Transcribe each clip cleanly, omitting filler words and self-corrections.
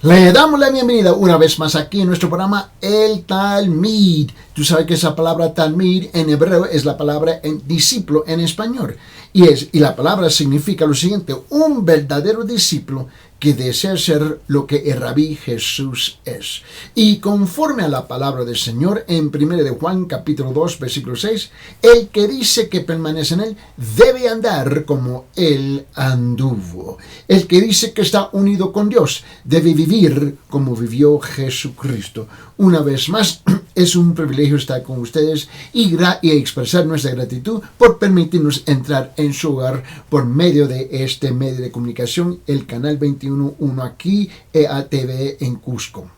Le damos la bienvenida una vez más aquí en nuestro programa El Talmid. Tú sabes que esa palabra Talmid en hebreo es la palabra discípulo en español. Y la palabra significa lo siguiente: un verdadero discípulo que desea ser lo que el Rabí Jesús es. Y conforme a la palabra del Señor, en 1 de Juan capítulo 2, versículo 6, el que dice que permanece en él debe andar como él anduvo. El que dice que está unido con Dios debe vivir como vivió Jesucristo. Una vez más, es un privilegio estar con ustedes y expresar nuestra gratitud por permitirnos entrar en su hogar por medio de este medio de comunicación, el canal 21.1 aquí, EATV en Cusco,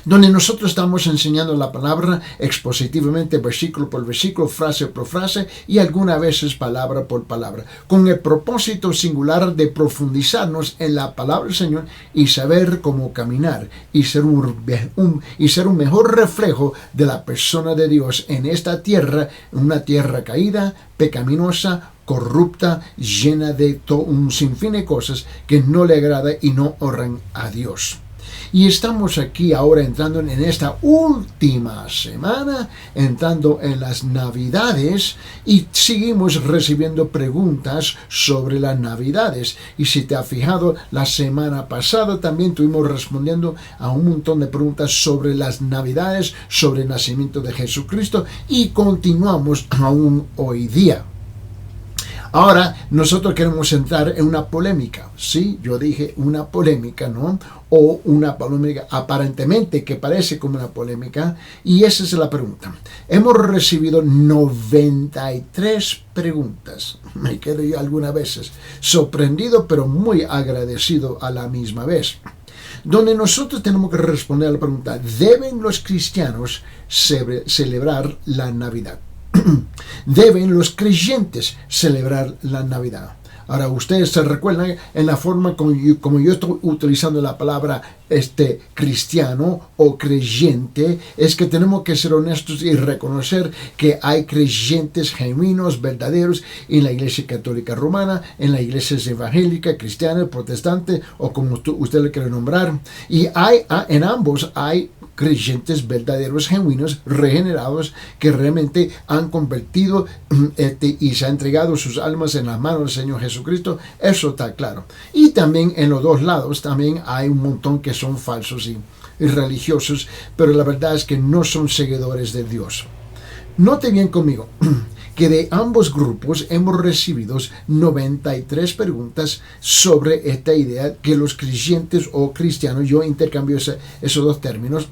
donde nosotros estamos enseñando la palabra expositivamente, versículo por versículo, frase por frase y algunas veces palabra por palabra, con el propósito singular de profundizarnos en la palabra del Señor y saber cómo caminar y ser un mejor reflejo de la persona de Dios en esta tierra, una tierra caída, pecaminosa, corrupta, llena de un sinfín de cosas que no le agrada y no honran a Dios. Y estamos aquí ahora entrando en esta última semana, entrando en las Navidades, y seguimos recibiendo preguntas sobre las Navidades. Y si te has fijado, la semana pasada también estuvimos respondiendo a un montón de preguntas sobre las Navidades, sobre el nacimiento de Jesucristo, y continuamos aún hoy día. Ahora, nosotros queremos entrar en una polémica. Sí, yo dije una polémica, ¿no? O una polémica aparentemente que parece como una polémica. Y esa es la pregunta. Hemos recibido 93 preguntas. Me quedo yo algunas veces sorprendido, pero muy agradecido a la misma vez. Donde nosotros tenemos que responder a la pregunta: ¿deben los cristianos celebrar la Navidad? ¿Deben los creyentes celebrar la Navidad? Ahora, ustedes se recuerdan en la forma como yo estoy utilizando la palabra cristiano o creyente, es que tenemos que ser honestos y reconocer que hay creyentes genuinos, verdaderos, en la Iglesia Católica Romana, en la Iglesia Evangélica, Cristiana, Protestante, o como usted le quiere nombrar. Y en ambos hay creyentes verdaderos, genuinos, regenerados, que realmente han convertido y se han entregado sus almas en las manos del Señor Jesucristo. Eso está claro. Y también en los dos lados también hay un montón que son falsos y religiosos, pero la verdad es que no son seguidores de Dios. Note bien conmigo que de ambos grupos hemos recibido 93 preguntas sobre esta idea que los creyentes o cristianos, yo intercambio esos dos términos,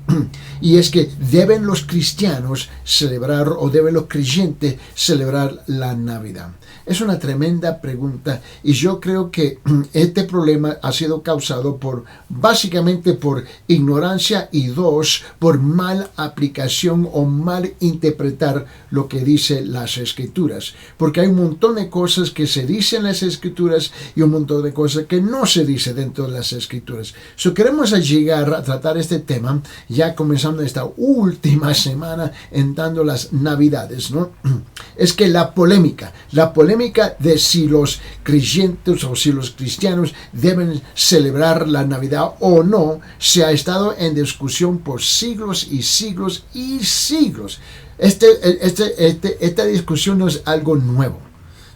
y es que deben los cristianos celebrar o deben los creyentes celebrar la Navidad. Es una tremenda pregunta y yo creo que este problema ha sido causado básicamente por ignorancia y por mal aplicación o mal interpretar lo que dice las Escrituras. Porque hay un montón de cosas que se dicen en las Escrituras y un montón de cosas que no se dice dentro de las Escrituras. Queremos llegar a tratar este tema ya comenzando esta última semana entrando las Navidades, ¿no? Es que la polémica de si los creyentes o si los cristianos deben celebrar la Navidad o no se ha estado en discusión por siglos y siglos y siglos. Esta discusión no es algo nuevo.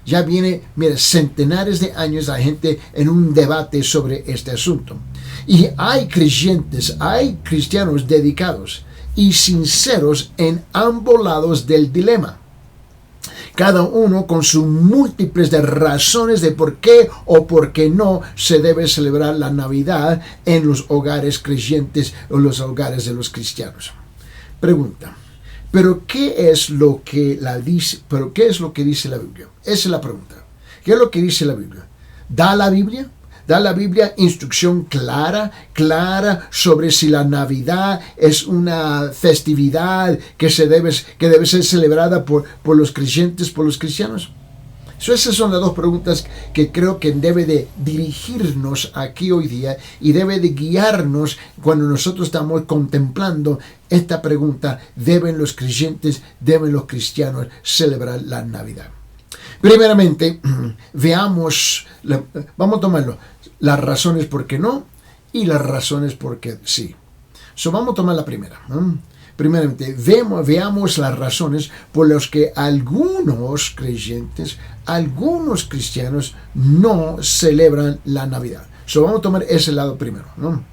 Ya viene, centenares de años la gente en un debate sobre este asunto. Y hay cristianos dedicados y sinceros en ambos lados del dilema. Cada uno con sus múltiples de razones de por qué o por qué no se debe celebrar la Navidad en los hogares creyentes o los hogares de los cristianos. Pregunta: ¿pero qué es lo que dice la Biblia? Esa es la pregunta. ¿Qué es lo que dice la Biblia? ¿Da la Biblia instrucción clara sobre si la Navidad es una festividad que debe ser celebrada por los creyentes, por los cristianos? Esas son las dos preguntas que creo que debe de dirigirnos aquí hoy día y debe de guiarnos cuando nosotros estamos contemplando esta pregunta: ¿deben los creyentes, deben los cristianos celebrar la Navidad? Primeramente, vamos a tomarlo, las razones por qué no y las razones por qué sí. Vamos a tomar la primera, ¿no? Primeramente, veamos las razones por las que algunos creyentes, algunos cristianos no celebran la Navidad. Vamos a tomar ese lado primero, ¿no?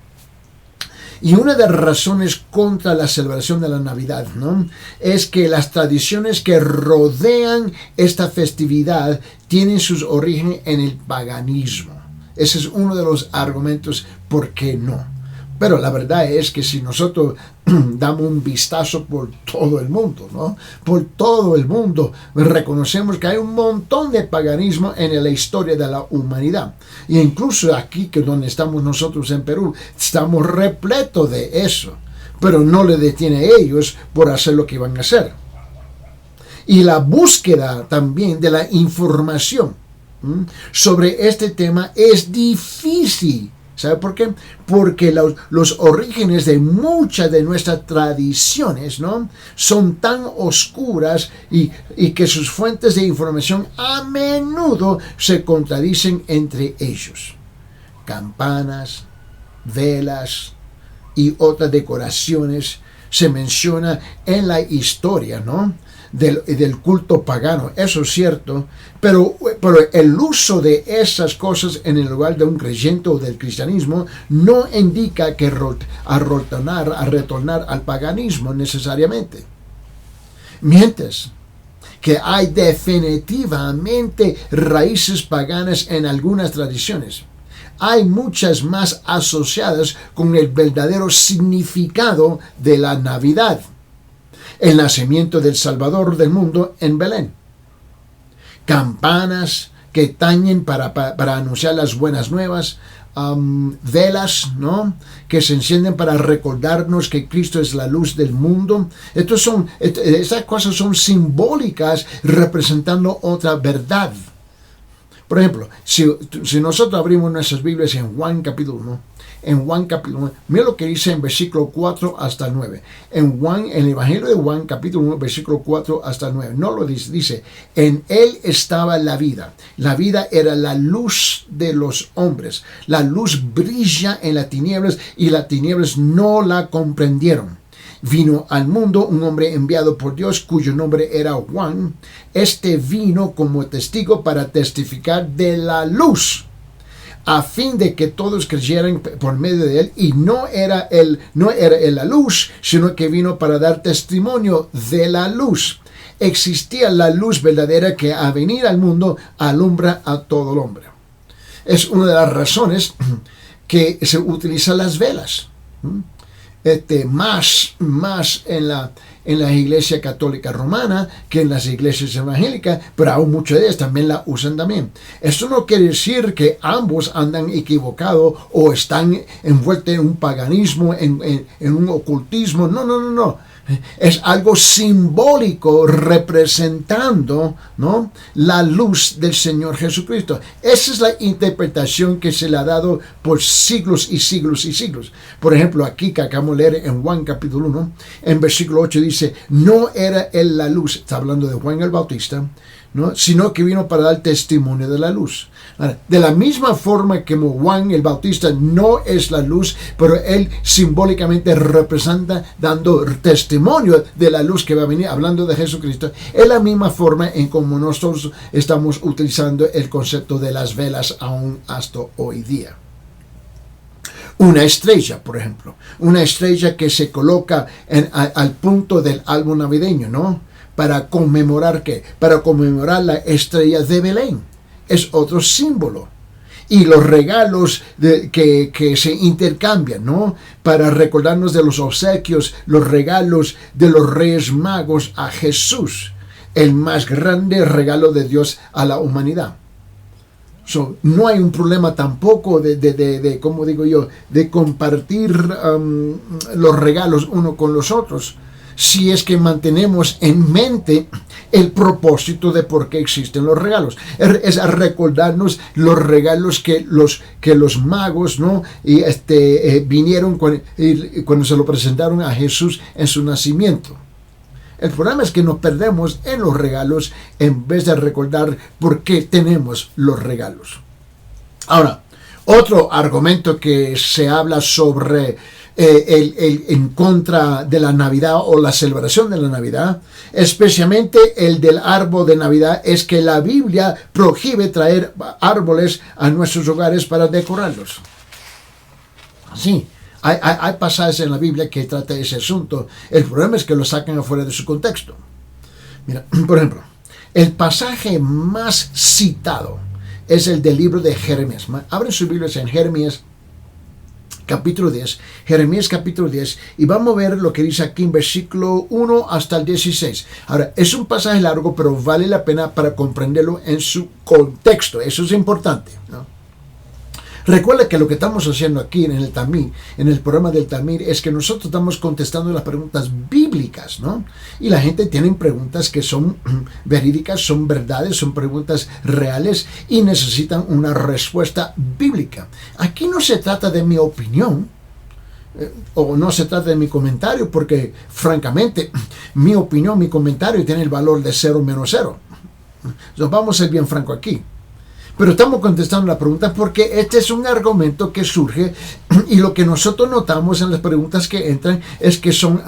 Y una de las razones contra la celebración de la Navidad, ¿no?, es que las tradiciones que rodean esta festividad tienen sus orígenes en el paganismo. Ese es uno de los argumentos por qué no. Pero la verdad es que si nosotros damos un vistazo por todo el mundo, ¿no? Por todo el mundo, reconocemos que hay un montón de paganismo en la historia de la humanidad. Y incluso aquí, que donde estamos nosotros en Perú, estamos repletos de eso. Pero no le detiene a ellos por hacer lo que van a hacer. Y la búsqueda también de la información sobre este tema es difícil. ¿Sabe por qué? Porque los orígenes de muchas de nuestras tradiciones, ¿no?, son tan oscuras y que sus fuentes de información a menudo se contradicen entre ellos. Campanas, velas y otras decoraciones se menciona en la historia, ¿no?, del culto pagano. Eso es cierto, pero el uso de esas cosas en el lugar de un creyente o del cristianismo no indica que a retornar al paganismo necesariamente. Mientras que hay definitivamente raíces paganas en algunas tradiciones, hay muchas más asociadas con el verdadero significado de la Navidad. El nacimiento del Salvador del mundo en Belén. Campanas que tañen para anunciar las buenas nuevas. Velas, ¿no?, que se encienden para recordarnos que Cristo es la luz del mundo. Estas cosas son simbólicas representando otra verdad. Por ejemplo, si nosotros abrimos nuestras Biblias en Juan capítulo 1, mira lo que dice en versículo 4 hasta 9. En el Evangelio de Juan, capítulo 1, versículo 4 hasta 9. No lo dice. En él estaba la vida. La vida era la luz de los hombres. La luz brilla en las tinieblas y las tinieblas no la comprendieron. Vino al mundo un hombre enviado por Dios cuyo nombre era Juan. Este vino como testigo para testificar de la luz, a fin de que todos creyeran por medio de él. Y no era él la luz, sino que vino para dar testimonio de la luz. Existía la luz verdadera que a venir al mundo alumbra a todo el hombre. Es una de las razones que se utilizan las velas. Más en la iglesia católica romana que en las iglesias evangélicas, pero aún muchas de ellas también la usan también. Esto no quiere decir que ambos andan equivocados o están envueltos en un paganismo, en un ocultismo. No. Es algo simbólico representando, ¿no?, la luz del Señor Jesucristo. Esa es la interpretación que se le ha dado por siglos y siglos y siglos. Por ejemplo, aquí que acabamos de leer en Juan capítulo 1, en versículo 8 dice, no era él la luz, está hablando de Juan el Bautista, ¿no?, sino que vino para dar testimonio de la luz. Ahora, de la misma forma que Juan el Bautista no es la luz, pero él simbólicamente representa dando testimonio de la luz que va a venir, hablando de Jesucristo, es la misma forma en como nosotros estamos utilizando el concepto de las velas aún hasta hoy día. Una estrella, por ejemplo, una estrella que se coloca al punto del árbol navideño, ¿no?, ¿para conmemorar qué? Para conmemorar la estrella de Belén. Es otro símbolo. Y los regalos que se intercambian, ¿no?, para recordarnos de los obsequios, los regalos de los Reyes Magos a Jesús, el más grande regalo de Dios a la humanidad. No hay un problema tampoco ¿cómo digo yo?, de compartir los regalos uno con los otros, si es que mantenemos en mente el propósito de por qué existen los regalos. Es a recordarnos los regalos que los magos, ¿no?, vinieron cuando se lo presentaron a Jesús en su nacimiento. El problema es que nos perdemos en los regalos en vez de recordar por qué tenemos los regalos. Ahora, Otro argumento que se habla sobre en contra de la Navidad o la celebración de la Navidad, especialmente el del árbol de Navidad, es que la Biblia prohíbe traer árboles a nuestros hogares para decorarlos. Sí, hay pasajes en la Biblia que trata ese asunto. El problema es que lo sacan afuera de su contexto. Mira, por ejemplo, el pasaje más citado es el del libro de Jeremías. Abren sus Biblias en Jeremías capítulo 10, Jeremías capítulo 10, y vamos a ver lo que dice aquí en versículo 1 hasta el 16. Ahora, es un pasaje largo, pero vale la pena para comprenderlo en su contexto. Eso es importante, ¿no? Recuerda que lo que estamos haciendo aquí en el Talmid, en el programa del Talmid, es que nosotros estamos contestando las preguntas bíblicas, ¿no? Y la gente tiene preguntas que son verídicas, son verdades, son preguntas reales y necesitan una respuesta bíblica. Aquí no se trata de mi opinión, o no se trata de mi comentario, porque francamente mi opinión, mi comentario tiene el valor de 0 menos 0. Entonces, vamos a ser bien franco aquí. Pero estamos contestando la pregunta porque este es un argumento que surge, y lo que nosotros notamos en las preguntas que entran es que son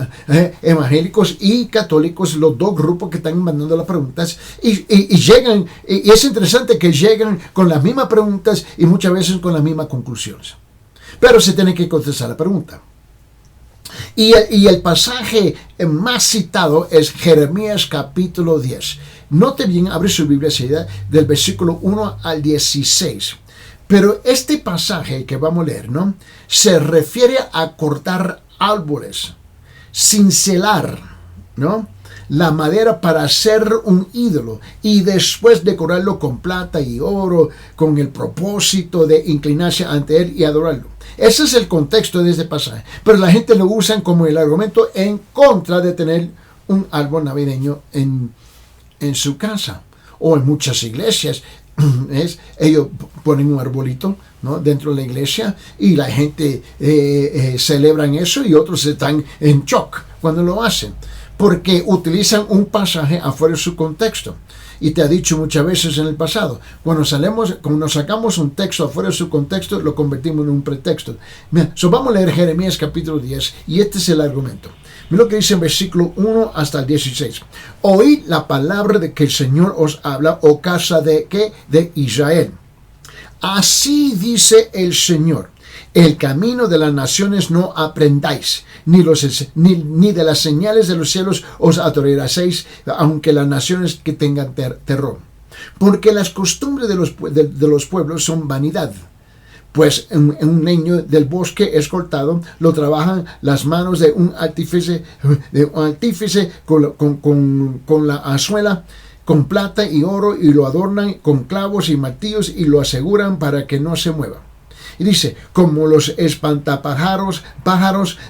evangélicos y católicos, los dos grupos que están mandando las preguntas, y llegan, y es interesante que llegan con las mismas preguntas y muchas veces con las mismas conclusiones. Pero se tiene que contestar la pregunta. Y el pasaje más citado es Jeremías capítulo 10. Note bien, abre su Biblia seguida, del versículo 1 al 16. Pero este pasaje que vamos a leer, ¿no?, se refiere a cortar árboles, cincelar, ¿no?, la madera para hacer un ídolo y después decorarlo con plata y oro con el propósito de inclinarse ante él y adorarlo. Ese es el contexto de este pasaje. Pero la gente lo usa como el argumento en contra de tener un árbol navideño en su casa. O en muchas iglesias, ellos ponen un arbolito, ¿no?, dentro de la iglesia, y la gente celebran eso, y otros están en shock cuando lo hacen, porque utilizan un pasaje afuera de su contexto. Y te ha dicho muchas veces en el pasado, cuando sacamos un texto afuera de su contexto, lo convertimos en un pretexto. Mira, vamos a leer Jeremías capítulo 10, y este es el argumento. Mira lo que dice en versículo 1 hasta el 16. Oíd la palabra de que el Señor os habla, oh casa de Israel. Así dice el Señor: el camino de las naciones no aprendáis, ni de las señales de los cielos os adoraréis, aunque las naciones que tengan terror. Porque las costumbres de los pueblos son vanidad. Pues un leño del bosque es cortado, lo trabajan las manos de un artífice con la azuela, con plata y oro, y lo adornan con clavos y martillos y lo aseguran para que no se mueva. Y dice, como los espantapájaros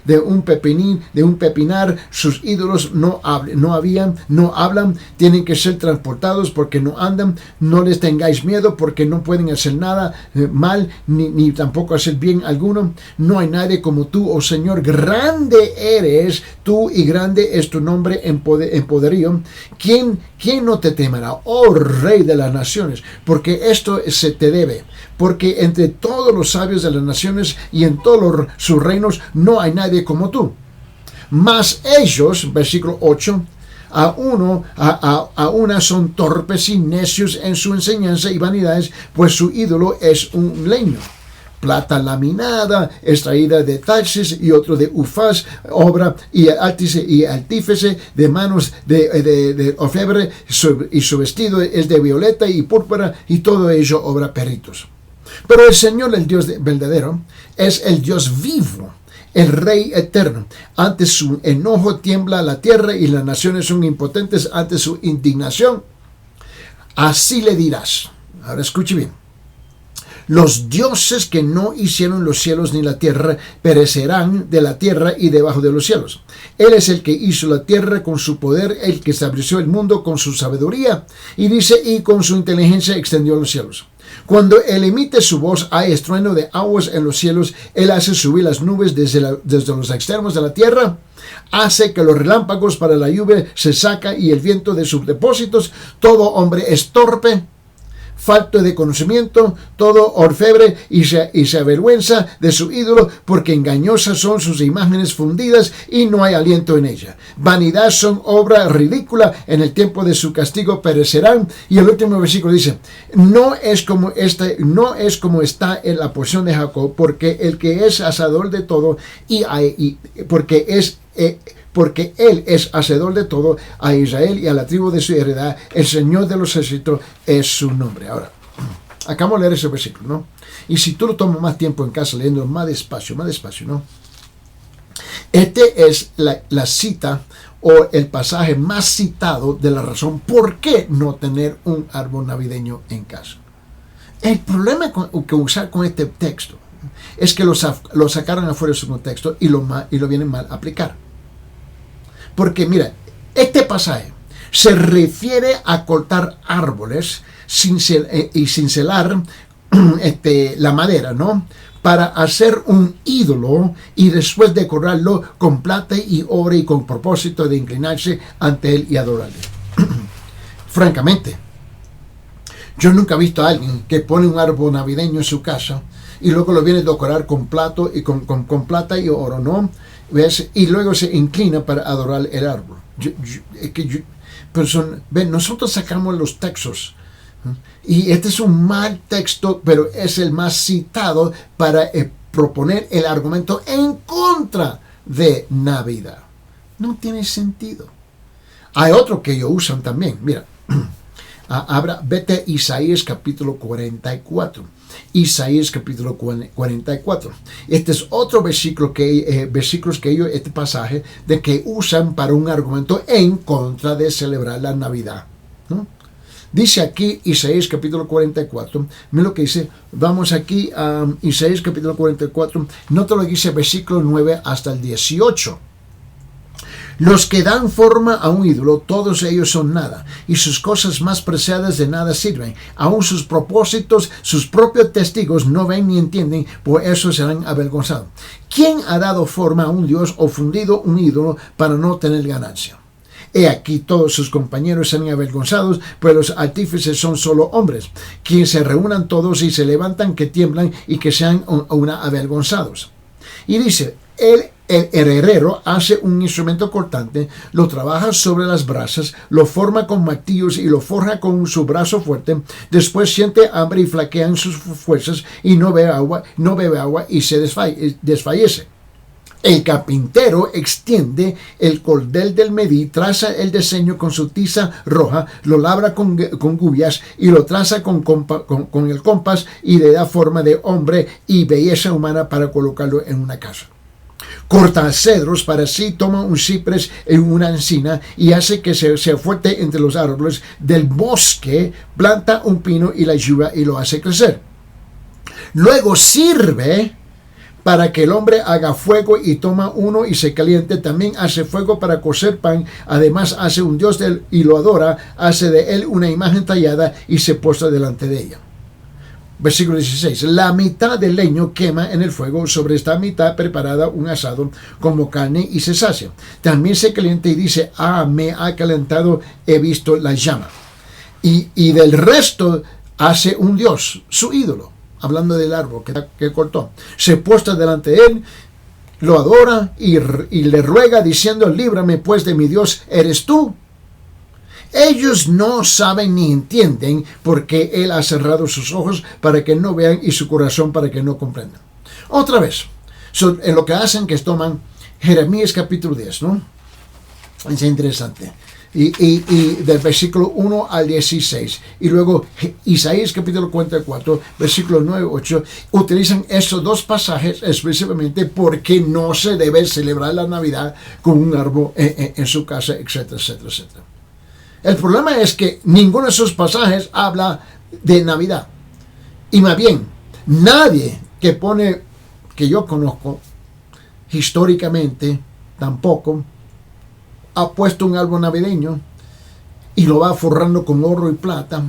de un pepinar, sus ídolos no hablan, tienen que ser transportados porque no andan. No les tengáis miedo, porque no pueden hacer nada mal, ni tampoco hacer bien alguno. No hay nadie como tú, oh Señor, grande eres tú y grande es tu nombre en poderío. ¿Quién no te temerá, oh Rey de las naciones? Porque esto se te debe. Porque entre todos los sabios de las naciones y en todos sus reinos no hay nadie como tú. Mas ellos, versículo 8, a una son torpes y necios en su enseñanza y vanidades, pues su ídolo es un leño. Plata laminada, extraída de Tarsis, y otro de Ufaz, obra y artífice de manos de orfebre, y su vestido es de violeta y púrpura, y todo ello obra peritos. Pero el Señor, el Dios verdadero, es el Dios vivo, el Rey eterno. Ante su enojo tiembla la tierra, y las naciones son impotentes ante su indignación. Así le dirás. Ahora escuche bien. Los dioses que no hicieron los cielos ni la tierra perecerán de la tierra y debajo de los cielos. Él es el que hizo la tierra con su poder, el que estableció el mundo con su sabiduría, y dice, y con su inteligencia extendió los cielos. Cuando él emite su voz, hay estruendo de aguas en los cielos. Él hace subir las nubes desde los extremos de la tierra. Hace que los relámpagos para la lluvia se saca, y el viento de sus depósitos. Todo hombre es torpe, falto de conocimiento, todo orfebre y se avergüenza de su ídolo, porque engañosas son sus imágenes fundidas y no hay aliento en ella. Vanidad son obra ridícula, en el tiempo de su castigo perecerán. Y el último versículo dice, no es como está en la porción de Jacob, porque el que es hacedor de todo porque él es hacedor de todo, a Israel y a la tribu de su heredad, el Señor de los ejércitos es su nombre. Ahora, acabamos de leer ese versículo, ¿no? Y si tú lo tomas más tiempo en casa leyendo más despacio, ¿no? Este es la cita o el pasaje más citado de la razón por qué no tener un árbol navideño en casa. El problema que usar con este texto es que lo sacaron afuera de su contexto y lo vienen mal a aplicar. Porque mira, este pasaje se refiere a cortar árboles sin celar la madera, ¿no? Para hacer un ídolo y después decorarlo con plata y oro y con propósito de inclinarse ante él y adorarle. Francamente, yo nunca he visto a alguien que pone un árbol navideño en su casa y luego lo viene a decorar con plato y con plata y oro, ¿no? ¿Ves? Y luego se inclina para adorar el árbol. Nosotros sacamos los textos. Y este es un mal texto, pero es el más citado para proponer el argumento en contra de Navidad. No tiene sentido. Hay otro que ellos usan también. Mira, vete a Isaías capítulo 44. Isaías capítulo 44. Este es otro versículos que ellos, este pasaje, de que usan para un argumento en contra de celebrar la Navidad, ¿no? Dice aquí Isaías capítulo 44, mira lo que dice, vamos aquí a Isaías capítulo 44, nota lo que dice versículo 9 hasta el 18. Los que dan forma a un ídolo, todos ellos son nada, y sus cosas más preciadas de nada sirven. Aún sus propósitos, sus propios testigos no ven ni entienden, por eso serán avergonzados. ¿Quién ha dado forma a un dios o fundido un ídolo para no tener ganancia? He aquí todos sus compañeros serán avergonzados, pues los artífices son solo hombres, quienes se reúnan todos y se levantan, que tiemblan y que sean avergonzados. Y dice, el herrero hace un instrumento cortante, lo trabaja sobre las brasas, lo forma con martillos y lo forja con su brazo fuerte. Después siente hambre y flaquean sus fuerzas y no bebe agua y se desfallece. El carpintero extiende el cordel del medí, traza el diseño con su tiza roja, lo labra con gubias y lo traza con el compás y le da forma de hombre y belleza humana para colocarlo en una casa. Corta cedros para sí, toma un ciprés y una encina y hace que sea fuerte entre los árboles del bosque, planta un pino y la lluvia y lo hace crecer. Luego sirve para que el hombre haga fuego y toma uno y se caliente. También hace fuego para cocer pan. Además hace un dios de él y lo adora. Hace de él una imagen tallada y se postra delante de ella. Versículo 16. La mitad del leño quema en el fuego. Sobre esta mitad preparada un asado como carne y se sacia. También se calienta y dice, me ha calentado, he visto la llama. Y del resto hace un dios, su ídolo. Hablando del árbol que cortó, se postra delante de él, lo adora y le ruega diciendo, líbrame pues de mi Dios, eres tú. Ellos no saben ni entienden porque él ha cerrado sus ojos para que no vean y su corazón para que no comprendan. Otra vez, en lo que hacen que es toman Jeremías capítulo 10, ¿no? Es interesante. Y del versículo 1 al 16. Y luego Isaías capítulo 44, versículo 9 8, utilizan estos dos pasajes específicamente porque no se debe celebrar la Navidad con un árbol en su casa, etcétera, etcétera, etcétera. El problema es que ninguno de esos pasajes habla de Navidad. Y más bien, nadie que yo conozco, históricamente, tampoco, ha puesto un árbol navideño y lo va forrando con oro y plata,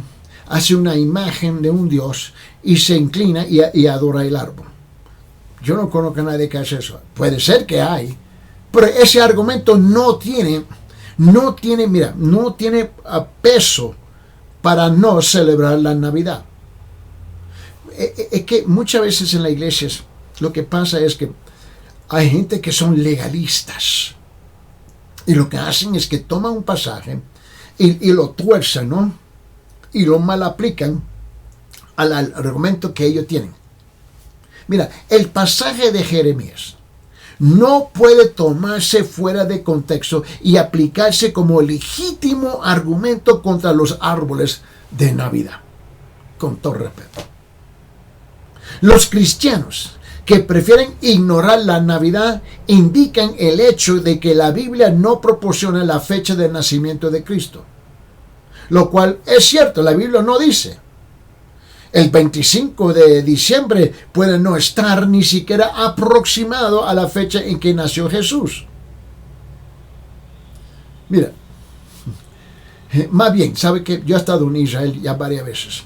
hace una imagen de un dios y se inclina y adora el árbol. Yo no conozco a nadie que hace eso. Puede ser que hay, pero ese argumento no tiene peso para no celebrar la Navidad. Es que muchas veces en las iglesias lo que pasa es que hay gente que son legalistas. Y lo que hacen es que toman un pasaje y lo tuercen, ¿no? Y lo mal aplican al argumento que ellos tienen. Mira, el pasaje de Jeremías no puede tomarse fuera de contexto y aplicarse como legítimo argumento contra los árboles de Navidad. Con todo respeto. Los cristianos que prefieren ignorar la Navidad indican el hecho de que la Biblia no proporciona la fecha del nacimiento de Cristo. Lo cual es cierto, la Biblia no dice. El 25 de diciembre puede no estar ni siquiera aproximado a la fecha en que nació Jesús. Mira, más bien, sabe que yo he estado en Israel ya varias veces.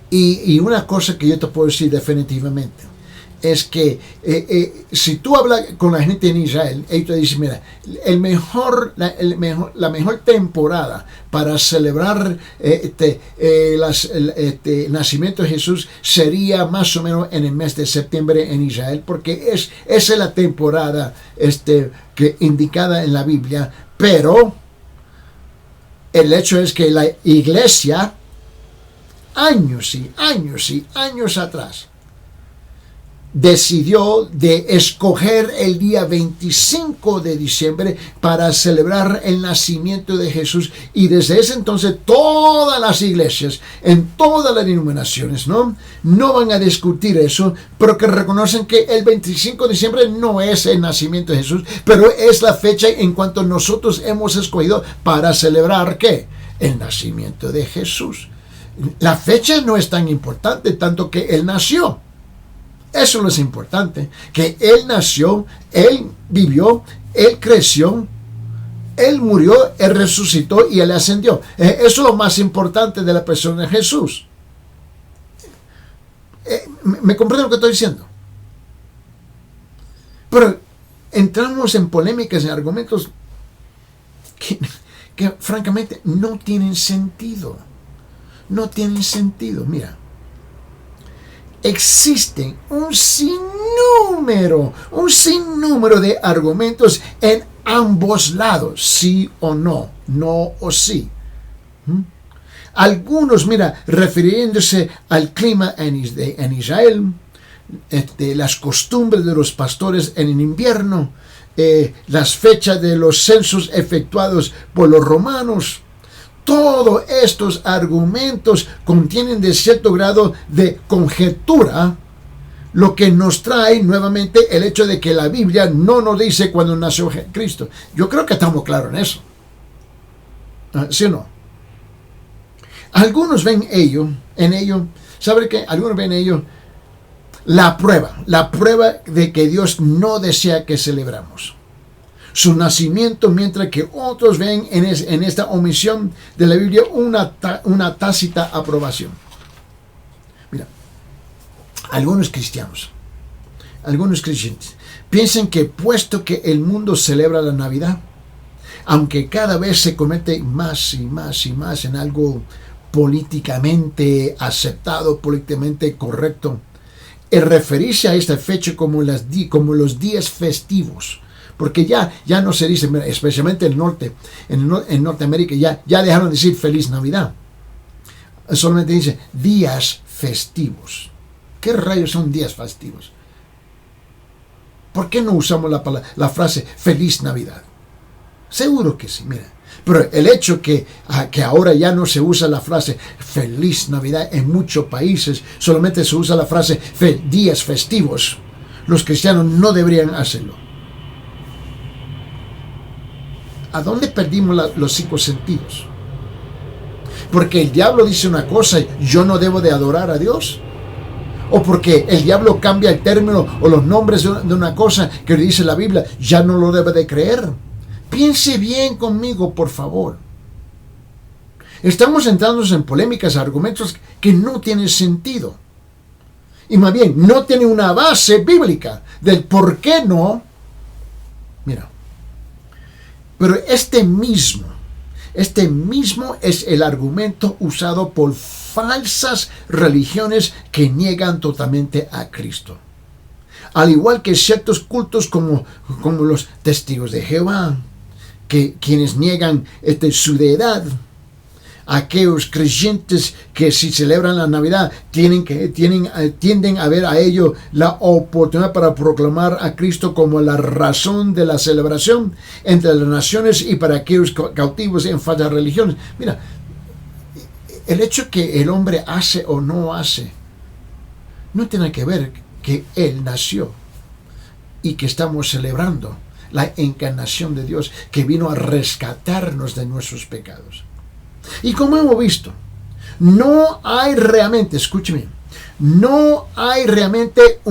Y una cosa que yo te puedo decir definitivamente es que si tú hablas con la gente en Israel, ellos te dicen, mira, la mejor temporada para celebrar el nacimiento de Jesús sería más o menos en el mes de septiembre en Israel, porque esa es la temporada que indicada en la Biblia, pero el hecho es que la iglesia años y años y años atrás decidió de escoger el día 25 de diciembre para celebrar el nacimiento de Jesús, y desde ese entonces todas las iglesias en todas las denominaciones no van a discutir eso, pero que reconocen que el 25 de diciembre no es el nacimiento de Jesús, pero es la fecha en cuanto nosotros hemos escogido para celebrar ¿qué? El nacimiento de Jesús. La fecha no es tan importante, tanto que Él nació. Eso no es importante. Que Él nació, Él vivió, Él creció, Él murió, Él resucitó y Él ascendió. Eso es lo más importante de la persona de Jesús. ¿Me comprende lo que estoy diciendo? Pero entramos en polémicas, en argumentos que francamente no tienen sentido. No tienen sentido. Mira, existen un sinnúmero de argumentos en ambos lados, sí o no, no o sí. Algunos, mira, refiriéndose al clima en Israel, las costumbres de los pastores en el invierno, las fechas de los censos efectuados por los romanos. Todos estos argumentos contienen de cierto grado de conjetura, lo que nos trae nuevamente el hecho de que la Biblia no nos dice cuándo nació Cristo. Yo creo que estamos claros en eso. ¿Sí o no? Algunos ven en ello, ¿sabe qué? Algunos ven en ello la prueba de que Dios no desea que celebramos su nacimiento, mientras que otros ven en esta omisión de la Biblia una tácita aprobación. Mira, algunos cristianos piensan que puesto que el mundo celebra la Navidad, aunque cada vez se comete más y más y más en algo políticamente aceptado, políticamente correcto, el referirse a esta fecha como los días festivos, porque ya no se dice, especialmente en Norteamérica, ya dejaron de decir Feliz Navidad. Solamente dice días festivos. ¿Qué rayos son días festivos? ¿Por qué no usamos la frase Feliz Navidad? Seguro que sí, mira. Pero el hecho que ahora ya no se usa la frase Feliz Navidad en muchos países, solamente se usa la frase días festivos. Los cristianos no deberían hacerlo. ¿A dónde perdimos los 5 sentidos? Porque el diablo dice una cosa, yo no debo de adorar a Dios. O porque el diablo cambia el término o los nombres de una cosa que dice la Biblia, ya no lo debe de creer. Piense bien conmigo, por favor. Estamos entrándonos en polémicas, argumentos que no tienen sentido. Y más bien, no tiene una base bíblica del por qué no. Mira. Pero este mismo Este mismo es el argumento usado por falsas religiones que niegan totalmente a Cristo. Al igual que ciertos cultos como los testigos de Jehová, quienes niegan su deidad. Aquellos creyentes que si celebran la Navidad tienden a ver a ello la oportunidad para proclamar a Cristo como la razón de la celebración entre las naciones y para aquellos cautivos en falsas religiones. Mira, el hecho que el hombre hace o no hace no tiene que ver que Él nació y que estamos celebrando la encarnación de Dios que vino a rescatarnos de nuestros pecados. Y como hemos visto, no hay realmente, escúcheme, no hay realmente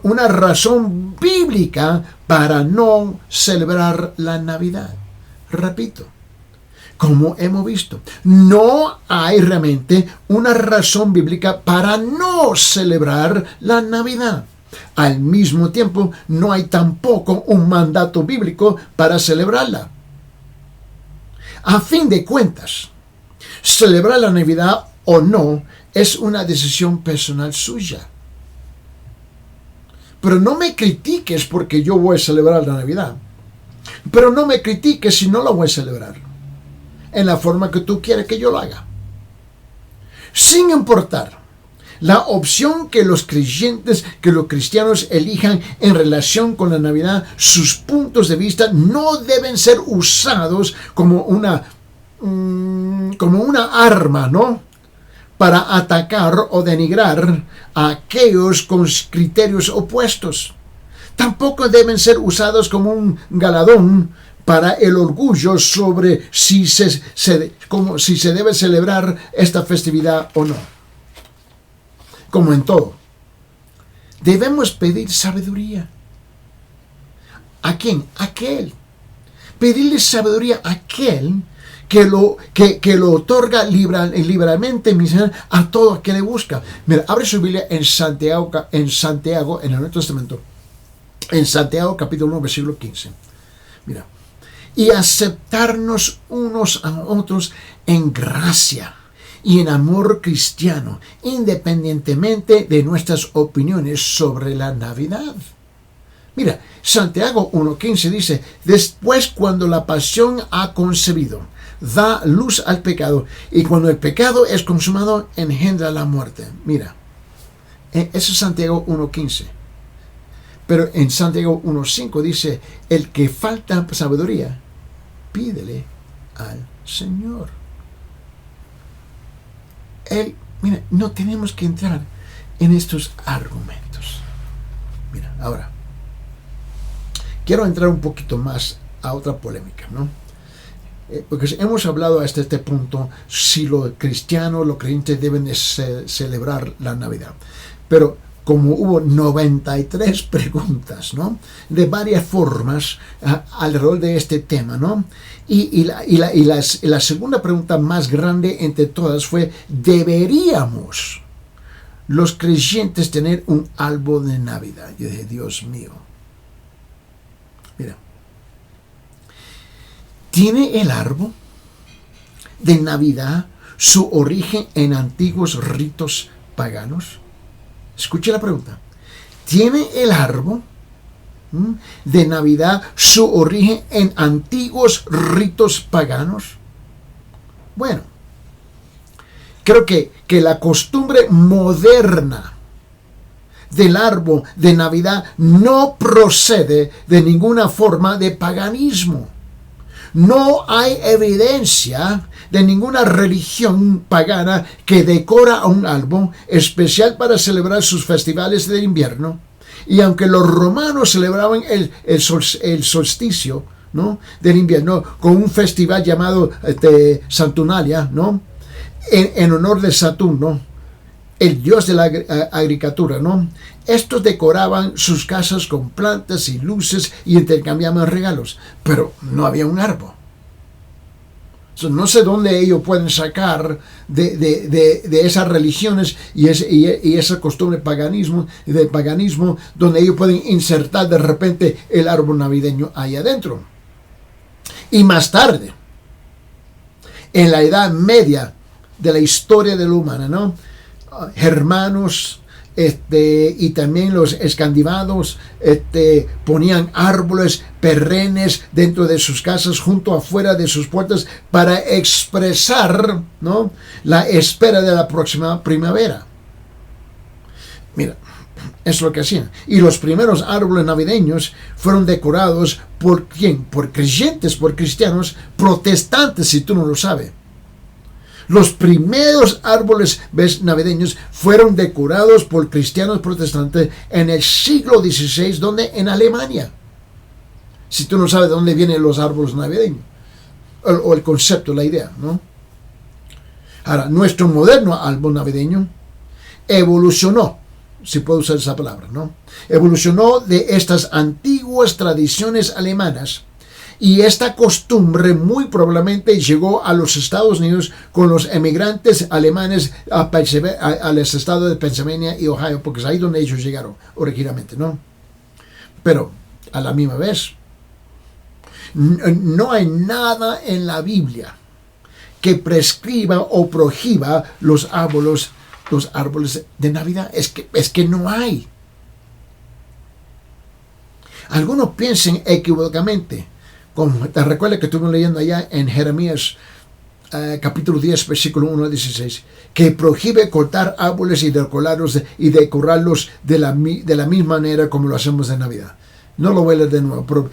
una razón bíblica para no celebrar la Navidad. Repito, como hemos visto, no hay realmente una razón bíblica para no celebrar la Navidad. Al mismo tiempo, no hay tampoco un mandato bíblico para celebrarla. A fin de cuentas, celebrar la Navidad o no es una decisión personal suya. Pero no me critiques porque yo voy a celebrar la Navidad. Pero no me critiques si no la voy a celebrar en la forma que tú quieres que yo lo haga. Sin importar la opción que los creyentes, que los cristianos elijan en relación con la Navidad, sus puntos de vista no deben ser usados como una arma, ¿no?, para atacar o denigrar a aquellos con criterios opuestos. Tampoco deben ser usados como un galardón para el orgullo sobre si se debe celebrar esta festividad o no. Como en todo, debemos pedir sabiduría. ¿A quién? A aquel. Pedirle sabiduría a aquel que lo otorga liberalmente a todo aquel que le busca. Mira, abre su Biblia en Santiago, en el Nuevo Testamento, en Santiago capítulo 1, versículo 15. Mira, y aceptarnos unos a otros en gracia y en amor cristiano, independientemente de nuestras opiniones sobre la Navidad. Mira, Santiago 1.15 dice, después cuando la pasión ha concebido, da luz al pecado, y cuando el pecado es consumado, engendra la muerte. Mira, eso es Santiago 1.15. Pero en Santiago 1.5 dice, el que falta sabiduría, pídele al Señor. Mira, no tenemos que entrar en estos argumentos. Mira, ahora, quiero entrar un poquito más a otra polémica, ¿no? Porque hemos hablado hasta este punto si los cristianos, los creyentes deben de celebrar la Navidad. Pero como hubo 93 preguntas, ¿no?, de varias formas alrededor de este tema, ¿no? Y la segunda pregunta más grande entre todas fue, ¿deberíamos los creyentes tener un árbol de Navidad? Yo dije, Dios mío. Mira, ¿tiene el árbol de Navidad su origen en antiguos ritos paganos? Escuche la pregunta. ¿Tiene el árbol de Navidad su origen en antiguos ritos paganos? Bueno, creo que la costumbre moderna del árbol de Navidad no procede de ninguna forma de paganismo. No hay evidencia de ninguna religión pagana que decora un árbol especial para celebrar sus festivales de invierno. Y aunque los romanos celebraban el solsticio, ¿no?, del invierno con un festival llamado Saturnalia, ¿no?, en honor de Saturno, el dios de la agricultura, ¿no? Estos decoraban sus casas con plantas y luces y intercambiaban regalos, pero no había un árbol. No sé dónde ellos pueden sacar de esas religiones y esa costumbre de paganismo, donde ellos pueden insertar de repente el árbol navideño ahí adentro. Y más tarde, en la Edad Media de la historia de la humana, ¿no? Germanos, y también los escandinavos ponían árboles perennes dentro de sus casas, junto afuera de sus puertas, para expresar, ¿no?, la espera de la próxima primavera. Mira, es lo que hacían. Y los primeros árboles navideños fueron decorados ¿por quién? Por creyentes, por cristianos protestantes, si tú no lo sabes. Los primeros árboles navideños fueron decorados por cristianos protestantes en el siglo XVI, donde en Alemania. Si tú no sabes de dónde vienen los árboles navideños, o el concepto, la idea, ¿no? Ahora, nuestro moderno árbol navideño evolucionó, si puedo usar esa palabra, ¿no? Evolucionó de estas antiguas tradiciones alemanas. Y esta costumbre muy probablemente llegó a los Estados Unidos con los emigrantes alemanes a los estados de Pennsylvania y Ohio, porque es ahí donde ellos llegaron originalmente, ¿no? Pero a la misma vez, no hay nada en la Biblia que prescriba o prohíba los árboles de Navidad. Es que no hay. Algunos piensan equivocadamente. Como te recuerdas que estuvimos leyendo allá en Jeremías capítulo 10, versículo 1 a 16, que prohíbe cortar árboles y decorarlos de la misma manera como lo hacemos en Navidad. No lo voy a leer de nuevo, pero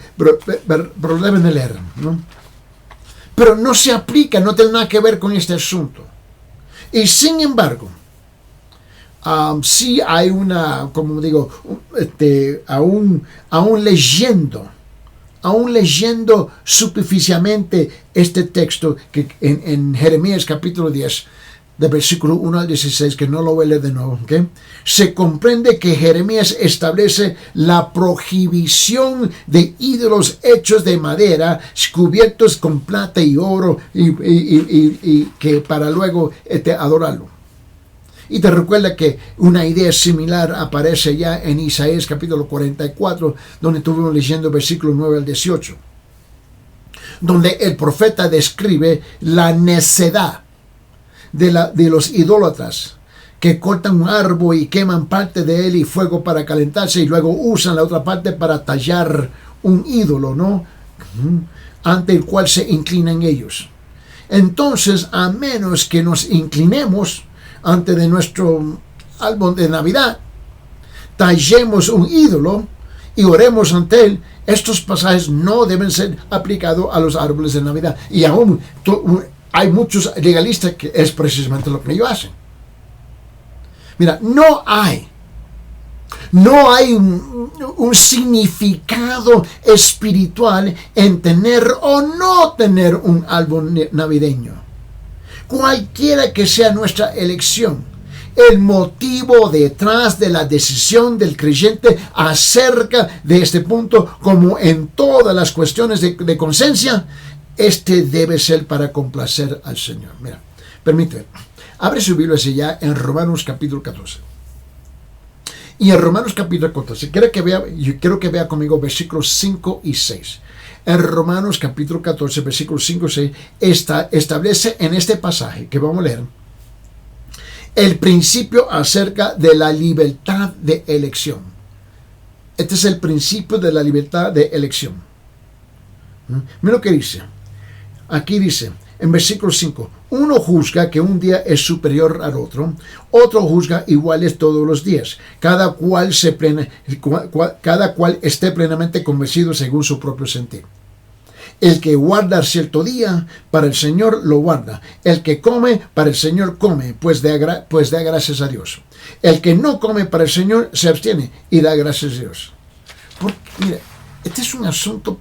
deben de leer, ¿no? Pero no se aplica, no tiene nada que ver con este asunto. Y sin embargo, sí hay una, como digo, aún leyendo superficialmente este texto que en Jeremías capítulo 10, de versículo 1 al 16, que no lo voy a leer de nuevo, ¿okay? Se comprende que Jeremías establece la prohibición de ídolos hechos de madera, cubiertos con plata y oro, y que para luego adorarlo. Y te recuerda que una idea similar aparece ya en Isaías capítulo 44, donde estuvimos leyendo versículos 9 al 18, donde el profeta describe la necedad de los idólatras que cortan un árbol y queman parte de él y fuego para calentarse, y luego usan la otra parte para tallar un ídolo, ¿no?, ante el cual se inclinan ellos. Entonces, a menos que nos inclinemos ante de nuestro árbol de Navidad, tallemos un ídolo y oremos ante él, estos pasajes no deben ser aplicados a los árboles de Navidad. Y aún hay muchos legalistas que es precisamente lo que ellos hacen. Mira, no hay un significado espiritual en tener o no tener un árbol navideño. Cualquiera que sea nuestra elección, el motivo detrás de la decisión del creyente acerca de este punto, como en todas las cuestiones de conciencia, debe ser para complacer al Señor. Mira, permíteme, abre su Biblia hacia allá en Romanos capítulo 14. Y en Romanos capítulo 14, quiero que vea conmigo versículos 5 y 6. En Romanos capítulo 14, versículos 5 y 6, establece en este pasaje que vamos a leer el principio acerca de la libertad de elección. Este es el principio de la libertad de elección. Mira lo que dice. Aquí dice, en versículo 5, uno juzga que un día es superior al otro juzga iguales todos los días, cada cual esté plenamente convencido según su propio sentir. El que guarda cierto día, para el Señor lo guarda. El que come, para el Señor come, pues da gracias a Dios. El que no come para el Señor se abstiene y da gracias a Dios. Porque, mire, este es un asunto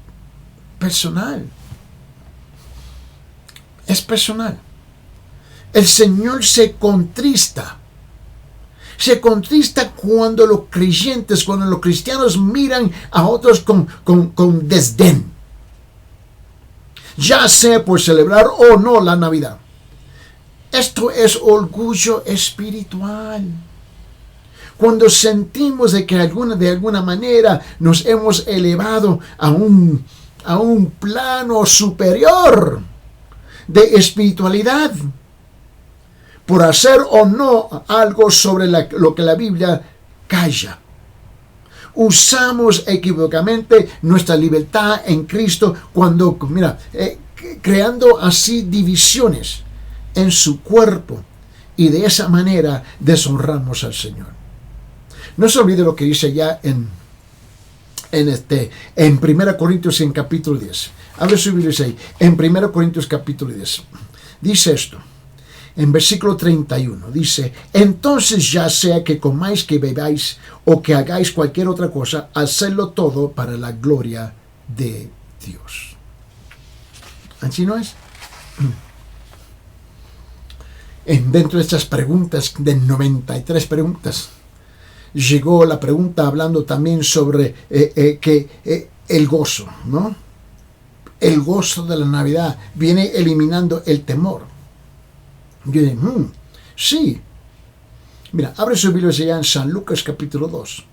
personal. Es personal. El Señor se contrista. Se contrista cuando los cristianos miran a otros con desdén. Ya sea por celebrar o no la Navidad. Esto es orgullo espiritual. Cuando sentimos de que de alguna manera nos hemos elevado a un plano superior de espiritualidad, por hacer o no algo sobre lo que la Biblia calla. Usamos equivocadamente nuestra libertad en Cristo cuando, creando así divisiones en su cuerpo, y de esa manera deshonramos al Señor. No se olvide lo que dice ya en 1 Corintios en capítulo 10. Abre su Biblia ahí. En 1 Corintios capítulo 10. Dice esto. En versículo 31. Dice: entonces ya sea que comáis, que bebáis o que hagáis cualquier otra cosa, hacedlo todo para la gloria de Dios. ¿Así no es? Dentro de estas preguntas, de 93 preguntas, llegó la pregunta hablando también sobre el gozo, ¿no? El gozo de la Navidad viene eliminando el temor. Yo digo, sí. Mira, abre su Biblia allá en San Lucas capítulo 2.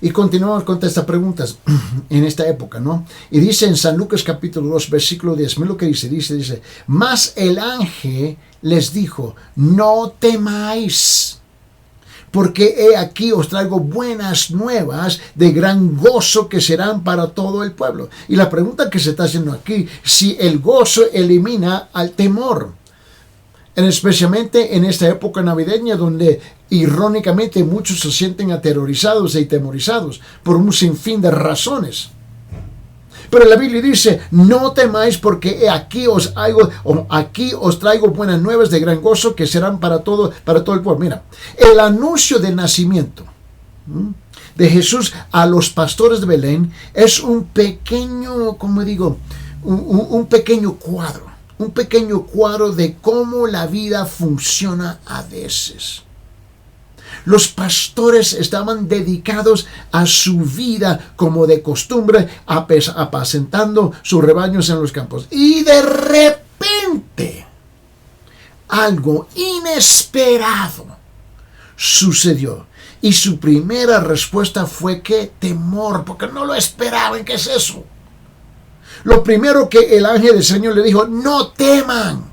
Y continuamos con estas preguntas en esta época, ¿no? Y dice en San Lucas capítulo 2, versículo 10, mira lo que dice, mas el ángel les dijo: no temáis, porque he aquí os traigo buenas nuevas de gran gozo que serán para todo el pueblo. Y la pregunta que se está haciendo aquí, si el gozo elimina al temor. Especialmente en esta época navideña donde irónicamente muchos se sienten aterrorizados y temorizados por un sinfín de razones. Pero la Biblia dice: no temáis, porque aquí os traigo buenas nuevas de gran gozo que serán para todo el pueblo. Mira, el anuncio del nacimiento de Jesús a los pastores de Belén es un pequeño, un pequeño cuadro. Un pequeño cuadro de cómo la vida funciona a veces. Los pastores estaban dedicados a su vida como de costumbre, apacentando sus rebaños en los campos. Y de repente, algo inesperado sucedió. Y su primera respuesta fue que temor, porque no lo esperaban. ¿Qué es eso? Lo primero que el ángel del Señor le dijo: no teman.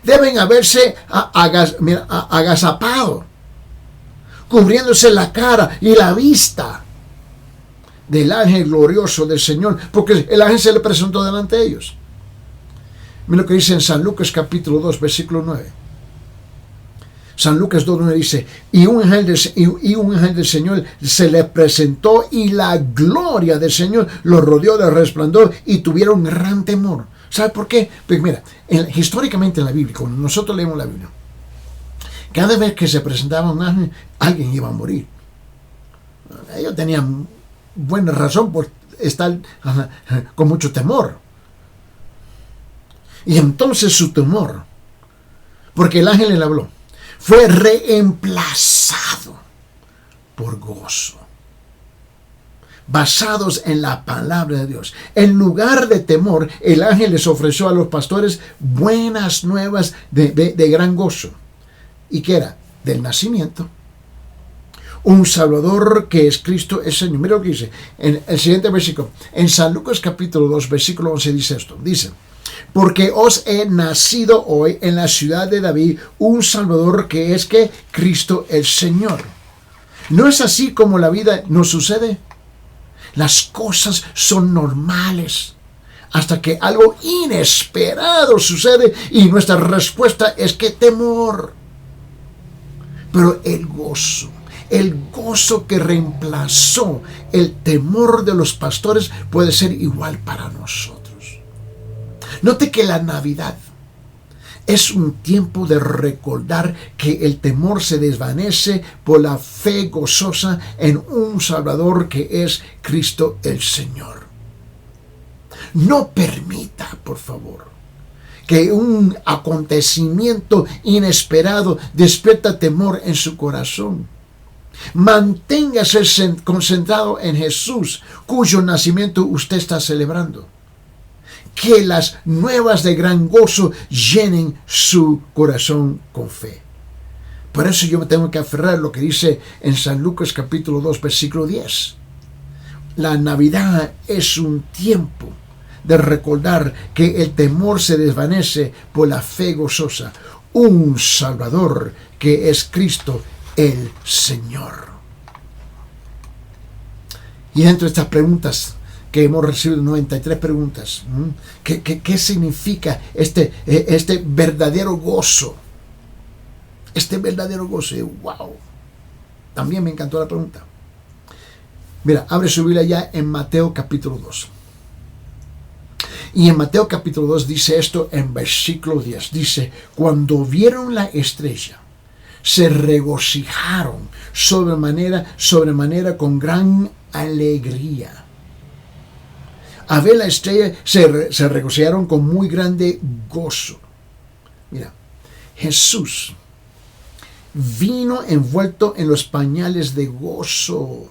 Deben haberse agazapado, cubriéndose la cara y la vista del ángel glorioso del Señor, porque el ángel se le presentó delante de ellos. Mira lo que dice en San Lucas capítulo 2, versículo 9. San Lucas 2:9 dice: y un ángel del Señor se le presentó, y la gloria del Señor los rodeó de resplandor, y tuvieron gran temor. ¿Sabe por qué? Pues mira, históricamente en la Biblia, cuando nosotros leemos la Biblia, cada vez que se presentaba un ángel, alguien iba a morir. Ellos tenían buena razón por estar con mucho temor. Y entonces su temor, porque el ángel le habló, fue reemplazado por gozo, basados en la palabra de Dios. En lugar de temor, el ángel les ofreció a los pastores buenas nuevas de gran gozo. ¿Y qué era? Del nacimiento. Un Salvador que es Cristo el Señor. Mira lo que dice en el siguiente versículo. En San Lucas capítulo 2, versículo 11 dice esto. Dice: porque os he nacido hoy en la ciudad de David un Salvador que es que Cristo el Señor. ¿No es así como la vida nos sucede? Las cosas son normales hasta que algo inesperado sucede y nuestra respuesta es que temor. Pero el gozo que reemplazó el temor de los pastores puede ser igual para nosotros. Note que la Navidad es un tiempo de recordar que el temor se desvanece por la fe gozosa en un Salvador que es Cristo el Señor. No permita, por favor, que un acontecimiento inesperado despierta temor en su corazón. Manténgase concentrado en Jesús, cuyo nacimiento usted está celebrando. Que las nuevas de gran gozo llenen su corazón con fe. Por eso yo me tengo que aferrar a lo que dice en San Lucas capítulo 2, versículo 10. La Navidad es un tiempo de recordar que el temor se desvanece por la fe gozosa. Un Salvador que es Cristo el Señor. Y dentro de estas preguntas que hemos recibido, 93 preguntas, ¿qué significa este verdadero gozo? Este verdadero gozo. ¡Wow! También me encantó la pregunta. Mira, abre su Biblia ya en Mateo capítulo 2. Y en Mateo capítulo 2 dice esto en versículo 10. Dice, cuando vieron la estrella, se regocijaron sobremanera con gran alegría. A ver la estrella se regocijaron con muy grande gozo. Mira, Jesús vino envuelto en los pañales de gozo.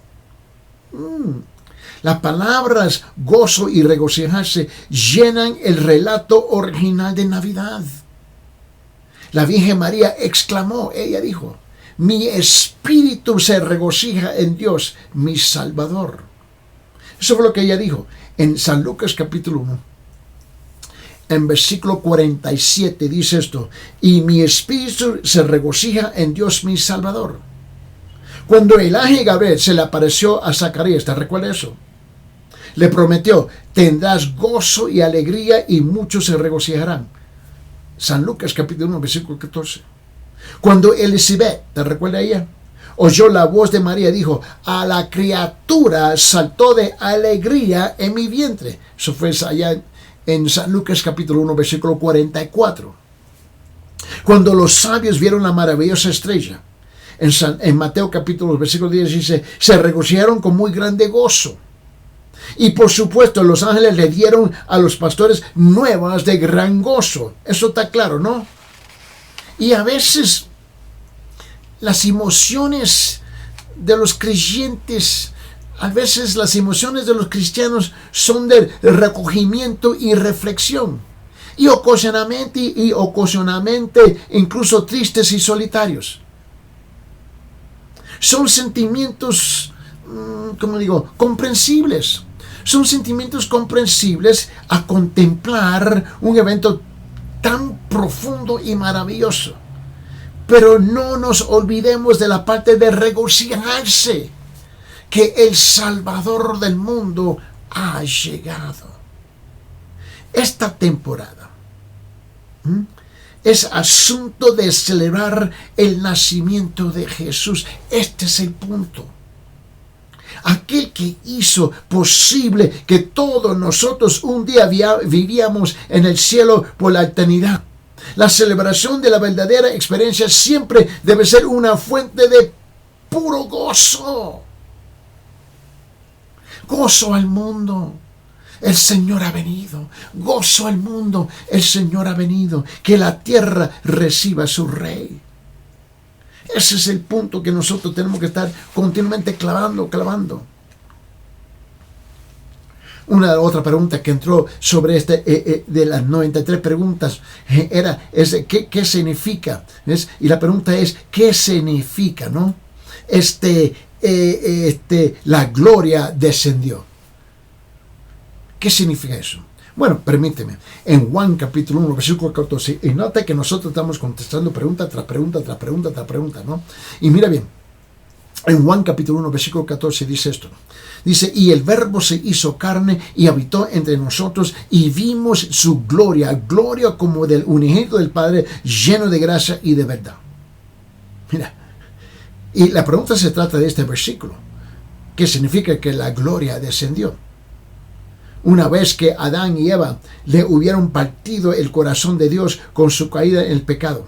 Las palabras gozo y regocijarse llenan el relato original de Navidad. La Virgen María exclamó, ella dijo, mi espíritu se regocija en Dios, mi Salvador. Eso fue lo que ella dijo en San Lucas capítulo 1. En versículo 47 dice esto, y mi espíritu se regocija en Dios mi Salvador. Cuando el ángel Gabriel se le apareció a Zacarías, ¿te recuerdas eso? Le prometió, tendrás gozo y alegría y muchos se regocijarán. San Lucas capítulo 1, versículo 14. Cuando Elizabeth, ¿te recuerda ella? Oyó la voz de María, dijo, a la criatura saltó de alegría en mi vientre. Eso fue allá en San Lucas capítulo 1, versículo 44. Cuando los sabios vieron la maravillosa estrella, en Mateo capítulo 2, versículo 10 dice, se regocijaron con muy grande gozo. Y por supuesto los ángeles le dieron a los pastores nuevas de gran gozo. Eso está claro, ¿no? Y a veces las emociones de los creyentes, a veces las emociones de los cristianos son de recogimiento y reflexión. Y ocasionalmente incluso tristes y solitarios. Son sentimientos, comprensibles. Son sentimientos comprensibles a contemplar un evento tan profundo y maravilloso. Pero no nos olvidemos de la parte de regocijarse, que el Salvador del mundo ha llegado. Esta temporada es asunto de celebrar el nacimiento de Jesús. Este es el punto. Aquel que hizo posible que todos nosotros un día vivíamos en el cielo por la eternidad. La celebración de la verdadera experiencia siempre debe ser una fuente de puro gozo. Gozo al mundo. El Señor ha venido. Gozo al mundo. El Señor ha venido. Que la tierra reciba a su Rey. Ese es el punto que nosotros tenemos que estar continuamente clavando. Una otra pregunta que entró sobre de las 93 preguntas ¿qué significa? ¿Ves? Y la pregunta es, ¿qué significa? ¿No? La gloria descendió. ¿Qué significa eso? Bueno, permíteme. En Juan capítulo 1, versículo 14, y nota que nosotros estamos contestando pregunta tras pregunta, ¿no? Y mira bien, en Juan capítulo 1, versículo 14 dice esto. Dice, y el Verbo se hizo carne y habitó entre nosotros y vimos su gloria como del unigénito del Padre, lleno de gracia y de verdad. Mira, y la pregunta se trata de este versículo. ¿Qué significa que la gloria descendió? Una vez que Adán y Eva le hubieron partido el corazón de Dios con su caída en el pecado,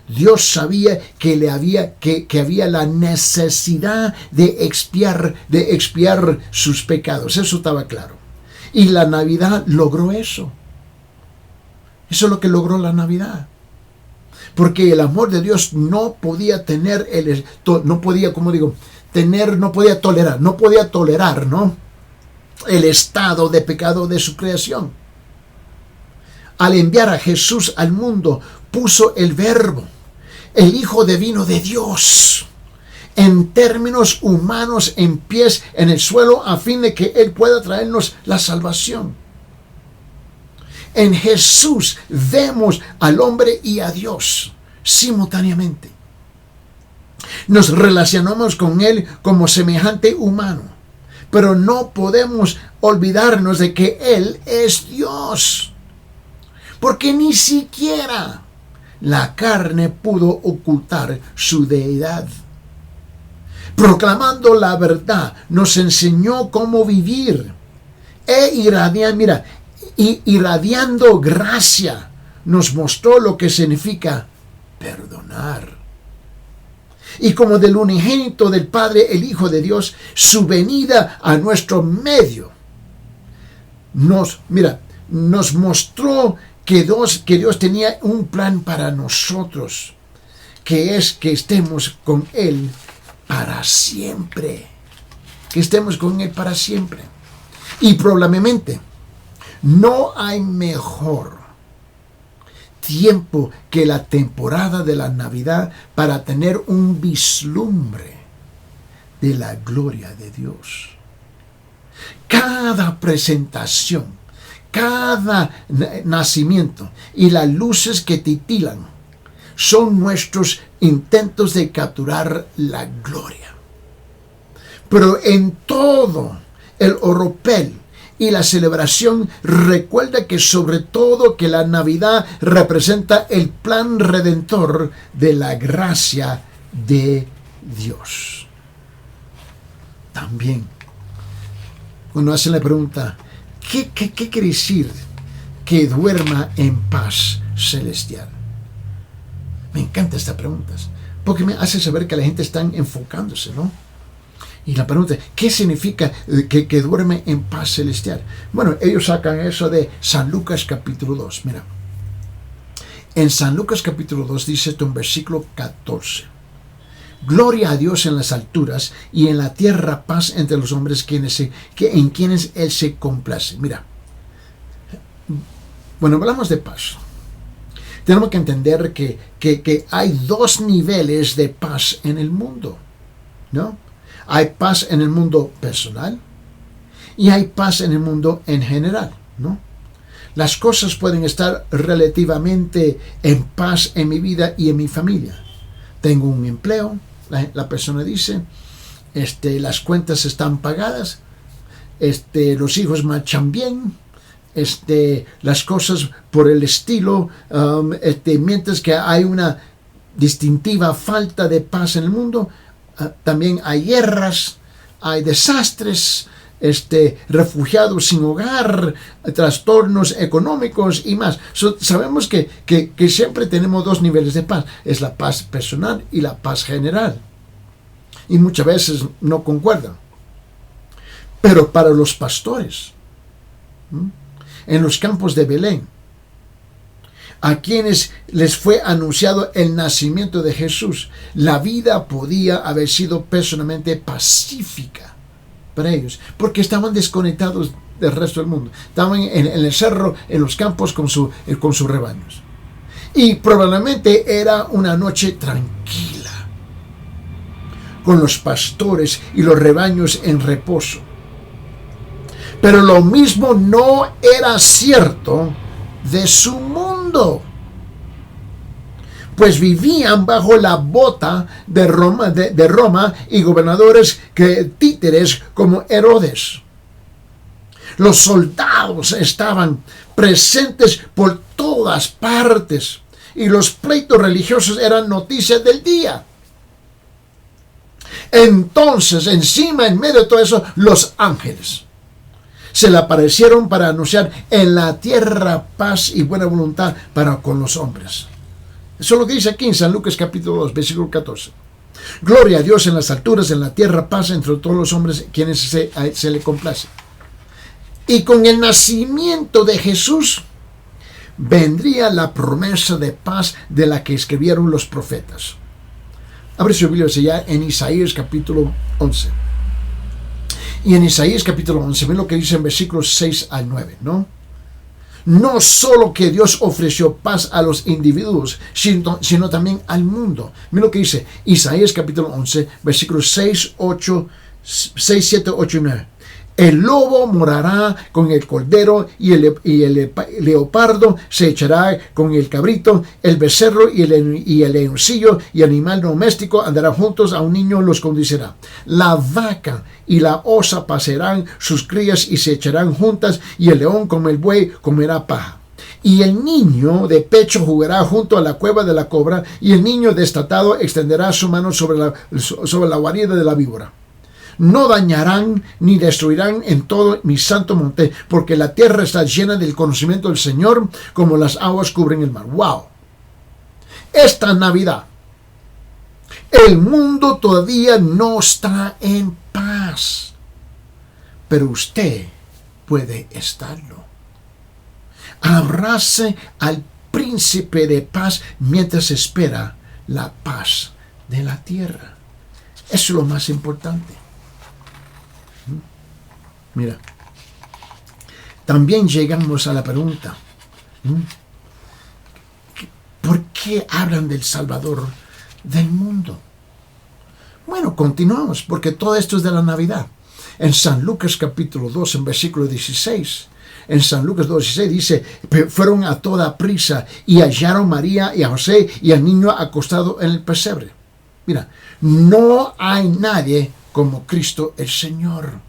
Dios sabía que había la necesidad de expiar sus pecados. Eso estaba claro. Y la Navidad logró eso. Eso es lo que logró la Navidad. Porque el amor de Dios no podía tolerar, ¿no? El estado de pecado de su creación. Al enviar a Jesús al mundo, puso el Verbo, el Hijo divino de Dios, en términos humanos, en pies en el suelo, a fin de que Él pueda traernos la salvación. En Jesús vemos al hombre y a Dios simultáneamente. Nos relacionamos con Él como semejante humano, pero no podemos olvidarnos de que Él es Dios, porque ni siquiera la carne pudo ocultar su deidad. Proclamando la verdad, nos enseñó cómo vivir. Irradiando gracia, nos mostró lo que significa perdonar. Y como del unigénito del Padre, el Hijo de Dios, su venida a nuestro medio, nos mostró que Dios tenía un plan para nosotros, que es que estemos con Él para siempre. Que estemos con Él para siempre. Y probablemente no hay mejor tiempo que la temporada de la Navidad para tener un vislumbre de la gloria de Dios. Cada presentación, cada nacimiento y las luces que titilan son nuestros intentos de capturar la gloria. Pero en todo el oropel y la celebración, recuerda que sobre todo que la Navidad representa el plan redentor de la gracia de Dios. También, cuando hacen la pregunta, ¿qué quiere decir que duerma en paz celestial? Me encanta esta pregunta, porque me hace saber que la gente está enfocándose, ¿no? Y la pregunta, ¿qué significa que duerme en paz celestial? Bueno, ellos sacan eso de San Lucas capítulo 2. Mira, en San Lucas capítulo 2 dice esto en versículo 14. Gloria a Dios en las alturas y en la tierra paz entre los hombres en quienes Él se complace. Mira, bueno, hablamos de paz. Tenemos que entender que hay dos niveles de paz en el mundo, ¿no? Hay paz en el mundo personal y hay paz en el mundo en general, ¿no? Las cosas pueden estar relativamente en paz en mi vida y en mi familia. Tengo un empleo, la persona dice, las cuentas están pagadas, los hijos marchan bien, las cosas por el estilo, mientras que hay una distintiva falta de paz en el mundo. También hay guerras, hay desastres, refugiados sin hogar, trastornos económicos y más. Sabemos que siempre tenemos dos niveles de paz. Es la paz personal y la paz general. Y muchas veces no concuerdan. Pero para los pastores, en los campos de Belén, a quienes les fue anunciado el nacimiento de Jesús, la vida podía haber sido personalmente pacífica para ellos, porque estaban desconectados del resto del mundo. Estaban en el cerro, en los campos con sus rebaños. Y probablemente era una noche tranquila, con los pastores y los rebaños en reposo. Pero lo mismo no era cierto de su mundo, pues vivían bajo la bota de Roma y gobernadores títeres como Herodes. Los soldados estaban presentes por todas partes y los pleitos religiosos eran noticias del día. Entonces, en medio de todo eso, los ángeles se le aparecieron para anunciar en la tierra paz y buena voluntad para con los hombres. Eso es lo que dice aquí en San Lucas capítulo 2, versículo 14. Gloria a Dios en las alturas, en la tierra paz entre todos los hombres quienes se le complace. Y con el nacimiento de Jesús vendría la promesa de paz de la que escribieron los profetas. Abre su Biblia ya en Isaías capítulo 11. Y en Isaías capítulo 11, ven lo que dice en versículos 6 al 9, ¿no? No solo que Dios ofreció paz a los individuos, sino también al mundo. Mira lo que dice Isaías capítulo 11, versículos 6, 7, 8 y 9. El lobo morará con el cordero y el leopardo se echará con el cabrito, el becerro y el leoncillo y animal doméstico andarán juntos, a un niño los conducirá. La vaca y la osa pasarán sus crías y se echarán juntas, y el león como el buey comerá paja. Y el niño de pecho jugará junto a la cueva de la cobra, y el niño destatado extenderá su mano sobre la guarida de la víbora. No dañarán ni destruirán en todo mi santo monte, porque la tierra está llena del conocimiento del Señor, como las aguas cubren el mar. ¡Wow! Esta Navidad, el mundo todavía no está en paz, pero usted puede estarlo. Abrace al príncipe de paz mientras espera la paz de la tierra. Eso es lo más importante. Mira, también llegamos a la pregunta, ¿por qué hablan del Salvador del mundo? Bueno, continuamos, porque todo esto es de la Navidad. En San Lucas capítulo 2, en versículo 16, en San Lucas 2:16 dice, fueron a toda prisa y hallaron a María y a José y al niño acostado en el pesebre. Mira, no hay nadie como Cristo el Señor.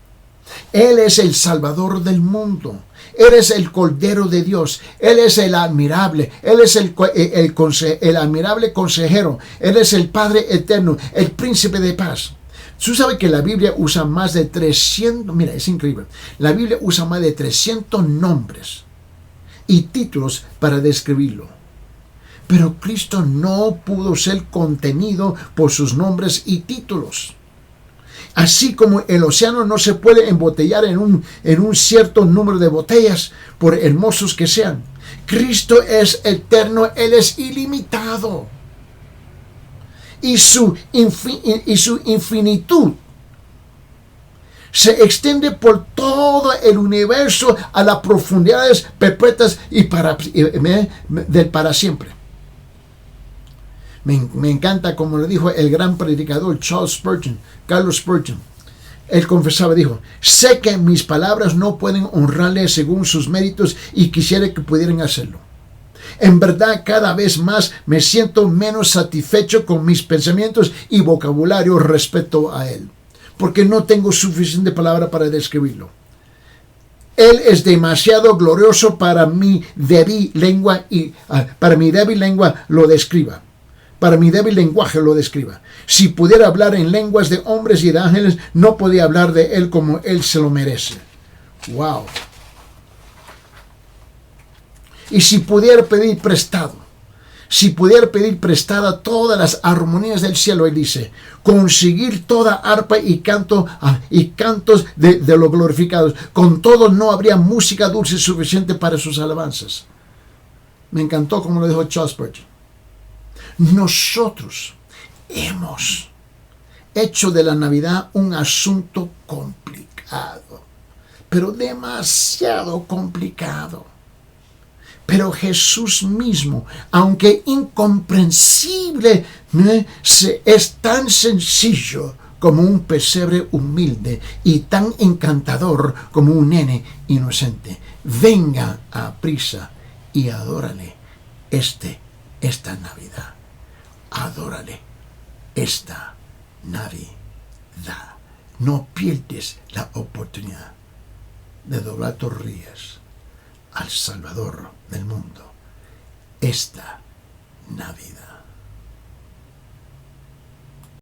Él es el Salvador del mundo. Él es el Cordero de Dios. Él es el admirable. Él es el admirable consejero. Él es el Padre eterno, el príncipe de paz. Tú sabes que la Biblia usa más de 300, mira, es increíble. La Biblia usa más de 300 nombres y títulos para describirlo. Pero Cristo no pudo ser contenido por sus nombres y títulos. Así como el océano no se puede embotellar en un cierto número de botellas, por hermosos que sean. Cristo es eterno, Él es ilimitado. Y su infinitud se extiende por todo el universo a las profundidades perpetuas y para siempre. Me encanta como lo dijo el gran predicador Carlos Spurgeon. Él confesaba, dijo, sé que mis palabras no pueden honrarle según sus méritos y quisiera que pudieran hacerlo. En verdad, cada vez más me siento menos satisfecho con mis pensamientos y vocabulario respecto a él, porque no tengo suficiente palabra para describirlo. Él es demasiado glorioso para mi débil lengua lo describa. Para mi débil lenguaje lo describa. Si pudiera hablar en lenguas de hombres y de ángeles, no podía hablar de él como él se lo merece. ¡Wow! Y si pudiera pedir prestada todas las armonías del cielo, él dice, conseguir toda arpa y cantos de los glorificados, con todo no habría música dulce suficiente para sus alabanzas. Me encantó como lo dijo Charles Spurgeon. Nosotros hemos hecho de la Navidad un asunto complicado, pero demasiado complicado. Pero Jesús mismo, aunque incomprensible, es tan sencillo como un pesebre humilde y tan encantador como un nene inocente. Venga a prisa y adórale esta Navidad. Adórale esta Navidad. No pierdes la oportunidad de doblar tus rodillas al Salvador del mundo esta Navidad.